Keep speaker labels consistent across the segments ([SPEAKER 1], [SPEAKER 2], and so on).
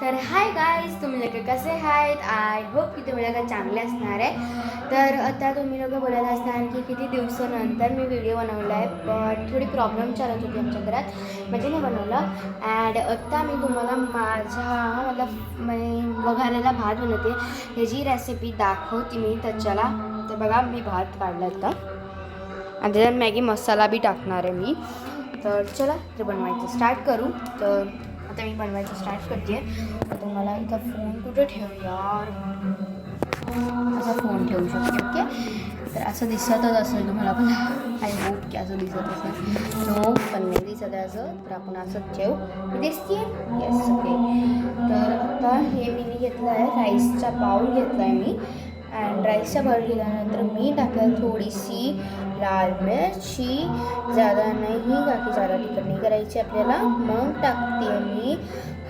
[SPEAKER 1] तर hi guys, तुम्ही लोक कसे आहेत? आय होप की तुम्ही लोक चांगले असणार आहे. तर आता तुम्ही लोक बोलायला असणार की किती दिवसानंतर मी व्हिडिओ बनवला आहे, पण थोडी प्रॉब्लेम चालत होती आमच्या घरात, म्हणजे नाही बनवलं. अँड आता मी तुम्हाला माझा वघारलेला भात बनवते ह्याची रेसिपी दाखवते मी. तर चला, तर बघा मी भात काढला आता आणि त्याच्यात मॅगी मसाला बी टाकणार आहे मी. तर चला ते बनवायचं स्टार्ट करू. तर आता मी बनवायचं स्टार्ट करते. तर मला इथं फोन कुठे ठेव यार, असा फोन ठेवू शकते. ओके, तर असं दिसतच असेल तुम्हाला पण, आय होप की असं दिसत असेल. नो, पण नाही दिसत आहे असं, तर आपण असंच ठेवू. दिसते येस. ओके, तर आता हे मी घेतलं आहे राईसचा बाउल घेतला आहे मी. अँड राईसचा बाउल घेतल्यानंतर मी टाकेल थोडीशी लाल मिरची, ज़्यादा नाही बाकी ज़्यादा तिखट नाही करायची आपल्याला. मग टाकते मी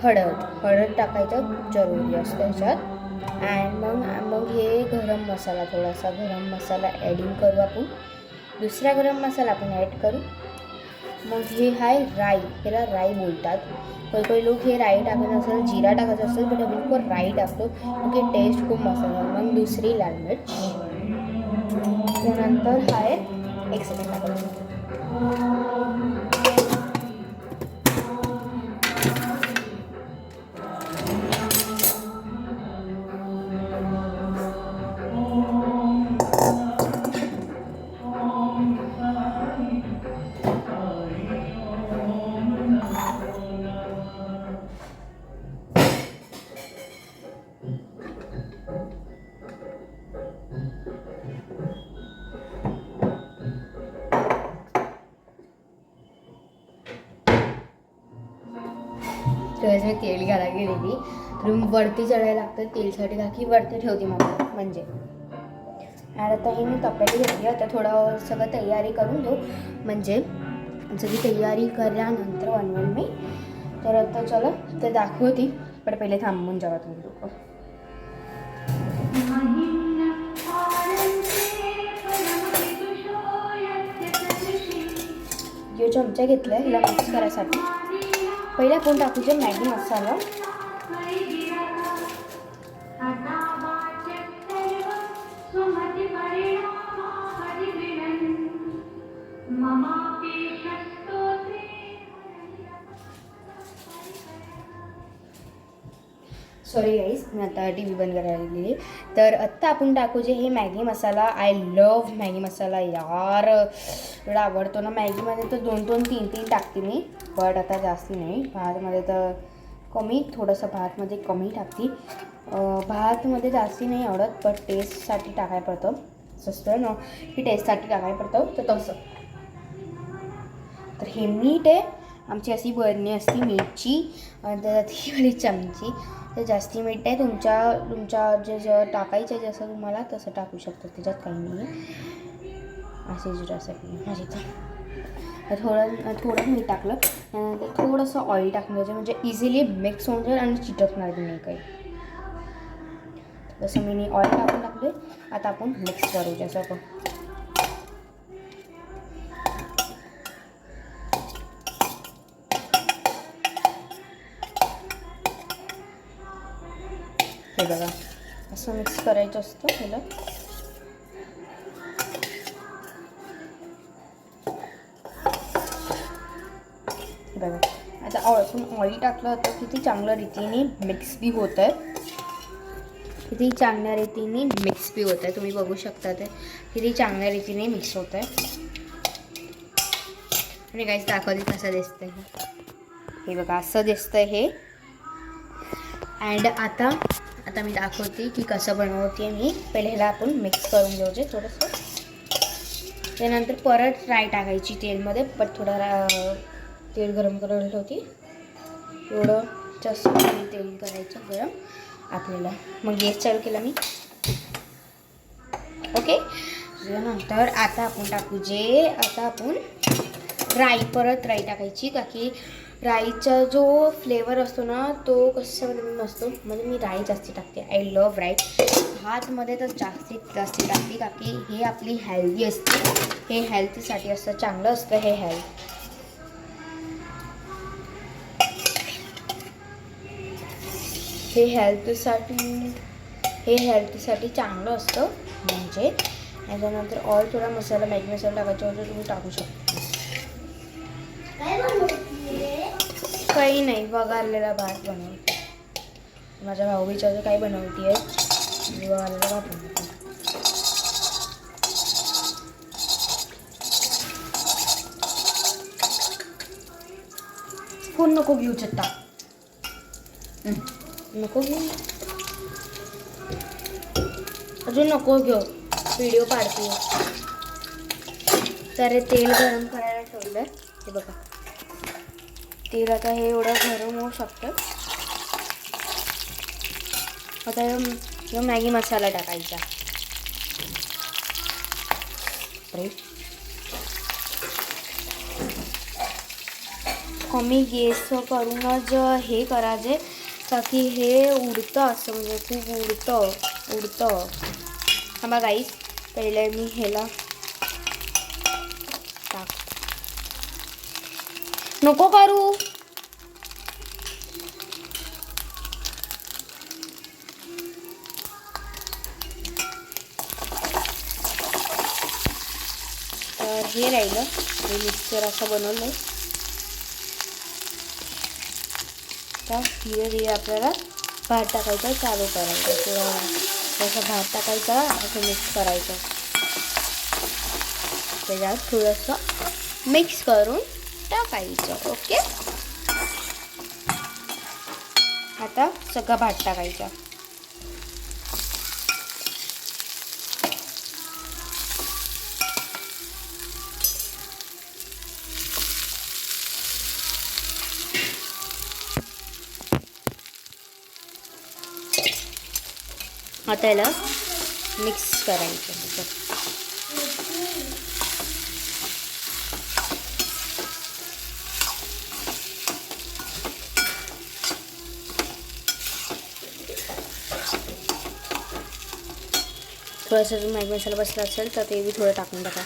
[SPEAKER 1] हळद टाकायचं जरुरी असतं ह्याच्यात. अँड मग हे गरम मसाला, थोडासा गरम मसाला ॲडिंग करू आपण. दुसरा गरम मसाला आपण ॲड करू. मग हे आहे राई, ह्याला राई बोलतात. काही लोक हे राई टाकत असेल, जिरा टाकायचं असेल, पण आम्ही खूप राई टाकतो. ओके, टेस्ट खूप मस्त आहे. मग दुसरी लाल मिर्च, त्यानंतर आहे एक सेकंड टाकायचं. तर मी तेल घालायला गेलेली, तर वरती चढायला लागतं तेलसाठी, का की वरती ठेवते मला म्हणजे. आणि आता हे मी तपेली घेतली. आता थोडं सगळं तयारी करून देऊ, म्हणजे सगळी तयारी केल्यानंतर बनवेल मी. तर आता चला ते दाखवते, पण पहिले थांबून जावा तुम्ही लोक. जो चमचा घेतला आहे ह्याला मिक्स करायसाठी पहिले आपण टाकूचे मॅगी मसाला. सॉरी गाईज, मी आता टी व्ही बंद करायला गेली. तर आत्ता आपण टाकू जे हे Maggi masala. I love Maggi masala यार, एवढा आवडतो ना. मॅगीमध्ये तर 2-2, 3-3 टाकते मी, बट आता जास्ती नाही. भातमध्ये तर कमी, थोडंसं भातमध्ये कमी टाकते. भातमध्ये जास्ती नाही आवडत, बट टेस्टसाठी टाकायला पडतं. असतं ना की टेस्टसाठी टाकायला पडतं, तर तसं. तर हे मीठ आहे, आमची अशी बरणी असती मीठची, आणि त्याच्यात ही वाली चमची. तर जास्ती मीठ आहे, तुमच्या जे टाकायचं आहे जसं तुम्हाला तसं टाकू शकतो, त्याच्यात काही नाही आहे. अशी रेसिपी माझी. तर थोडं मीठ टाकलं, त्यानंतर थोडंसं ऑइल टाकून म्हणजे इझिली मिक्स होऊन जाईल आणि चिटकणार नाही काही. जसं मी ऑइल टाकले. आता आपण मिक्स करू जसं आपण. हे बघा, असं मिक्स करायचं असतं ह्याला. बघा, आता आपण ऑइल टाकलं होतं, किती चांगल्या रीतीने मिक्स बी होत आहे. किती चांगल्या रीतीने मिक्स बी होत आहे, तुम्ही बघू शकता ते किती चांगल्या रीतीने मिक्स होत आहे. आणि काहीच दाखवते कसं दिसतंय हे बघा, असं दिसतंय हे. अँड आता मी दाखवते की कसं बनवते मी. पहिले ह्याला आपण मिक्स करून घेऊचे थोडंसं, त्यानंतर परत राई टाकायची तेलमध्ये. पण थोडं तेल गरम करायला ठेवते, एवढं जास्त तेल करायचं गरम आपल्याला. मग गॅस चालू केला मी. ओके, नंतर आता आपण टाकू आता आपण परत राई टाकायची, का की राईचा जो फ्लेवर असतो ना तो कशामध्ये नसतो, म्हणजे मी राई जास्ती टाकते. आय लव्ह राई. भातमध्ये तर जास्तीत जास्त टाकते, का की हे आपली हेल्दी असते, हे हेल्थसाठी असतं, चांगलं असतं हे हेल्थ. हे हेल्थसाठी चांगलं असतं. म्हणजे याच्यानंतर ऑल थोडा मसाला मॅगी मसाला टाकायचा होता, तुम्ही टाकू शकता. काही नाही, वगारलेला भात बनवते. माझ्या भाऊबीचं काय बनवते आहे, मी वगारलेला भात बनवते. फोन नको घेऊ चत्ता, नको घेऊ, अजून नको घेऊ, व्हिडिओ काढते. तर तेल गरम करायला ठेवलं. हे बघा, तेल आता हे एवढं गरम होऊ शकतं. आता मॅगी मसाला टाकायचा. कमी गॅस करूनच हे करायचे, ताकी हे उडतं, असं म्हणजे खूप उडतं. थांबा गाईस, पहिले मी ह्याला टाक, नको करू. तर हे राहिलं, हे मिक्सर असं बनवलं. तर धीरे धीरे आपल्याला भात टाकायचं चालू करायचं. थोडा भात टाकायचा, असं मिक्स करायचं. त्याच्यात थोडंसं मिक्स करून टाकायचं. ओके, आता सगळा भात टाकायचा. आता याला मिक्स करायचं. थोडंसं मॅगी मसाला बसला असेल तर ते बी थोडं टाकून टाका.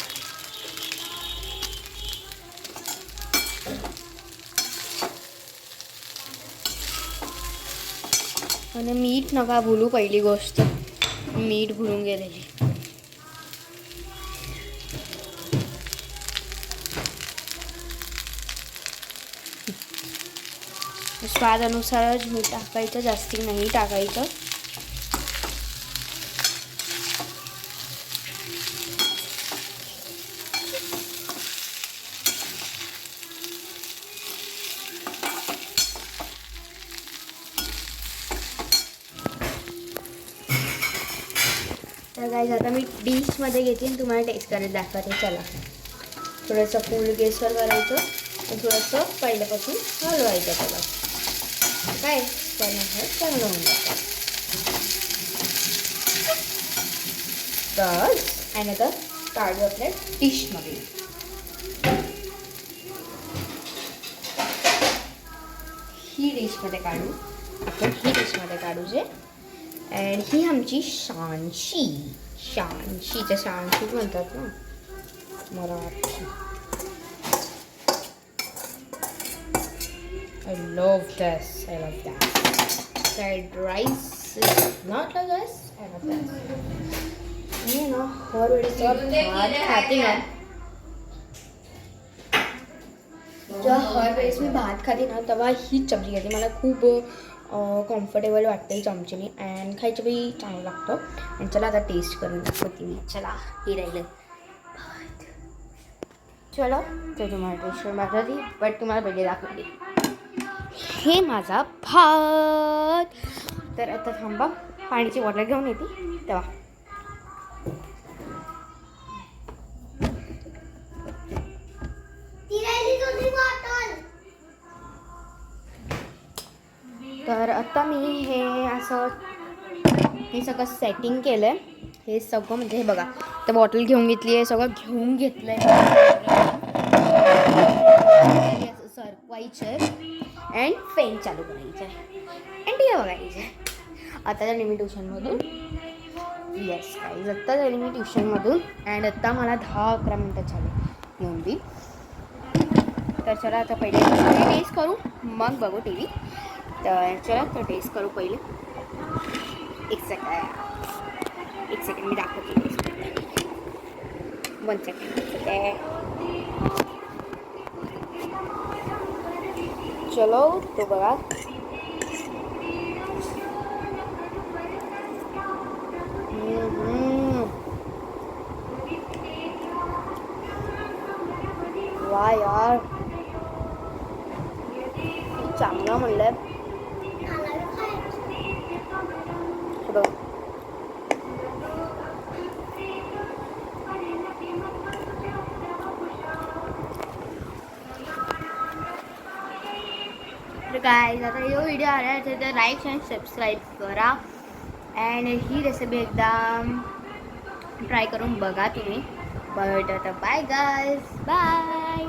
[SPEAKER 1] आणि मीठ नका भुलू, पहिली गोष्ट मीठ भुलून गेलेली. स्वादानुसारच मीठ टाकायचं, जास्ती नाही टाकायचं. तर गाईज आता मी डिशमध्ये घेते आणि तुम्हाला टेस्ट करायला दाखवते. चला, थोडंसं फुल गॅसवर करायचं आणि थोडंसं पहिल्यापासून हलवायचं. त्याला काय चांगलं होऊन जातं. तर आणि आता काढू आपल्या डिशमध्ये. ही डिशमध्ये काढू आपण, ही डिशमध्ये काढू जे. अँड ही आमची शानशी, शानशीच्या शानशी म्हणतात ना Marathi. I love this. I love that. Fried rice is not like this. I love that. You know, हर वेळेस भात खाते ना, जेव्हा हर वेळेस मी भात खाते ना तेव्हा हीच चमची घेते. मला खूप कम्फर्टेबल वाटतं ही चमचीने अँड खायचं बी चांगलं लागतं. आणि चला आता टेस्ट करून दाखवते मी. चला, हे राहिलं भात. चलो, तर तुम्हाला टेस्ट करून दाखवते, बट तुम्हाला पहिले दाखवते हे माझा भात. तर आता थांबा, पाण्याची बॉटल घेऊन येते तेव्हा. तर आता मी हे सगळं सेटिंग केलं आहे. हे सगळं म्हणजे हे बघा, तर बॉटल घेऊन घेतली आहे, सगळं घेऊन घेतलं आहे. सरकवायचं आहे अँड फॅन चालू करायचं आहे अँड टी व्ही बघायचं आहे. आता झाली मी ट्युशनमधून. येस गाईज, आत्ता झाली मी ट्युशनमधून अँड आत्ता मला 10-11 मिनटं झाले येऊन बी. तर चला आता पहिले टेस्ट करू, मग बघू टी व्ही. तर चला तर टेस्ट करू पहिले. एक सेकंड मी दाखवते टेस्ट करते. 1 सेकंड. चलो तो बघा. वा यार, चांगला म्हणलंय. तर गाईज आता यो व्हिडिओ आला असेल तर लाईक आणि सबस्क्राईब करा. अँड ही रेसिपी एकदा ट्राय करून बघा तुम्ही. बट आता बाय गाईज, बाय.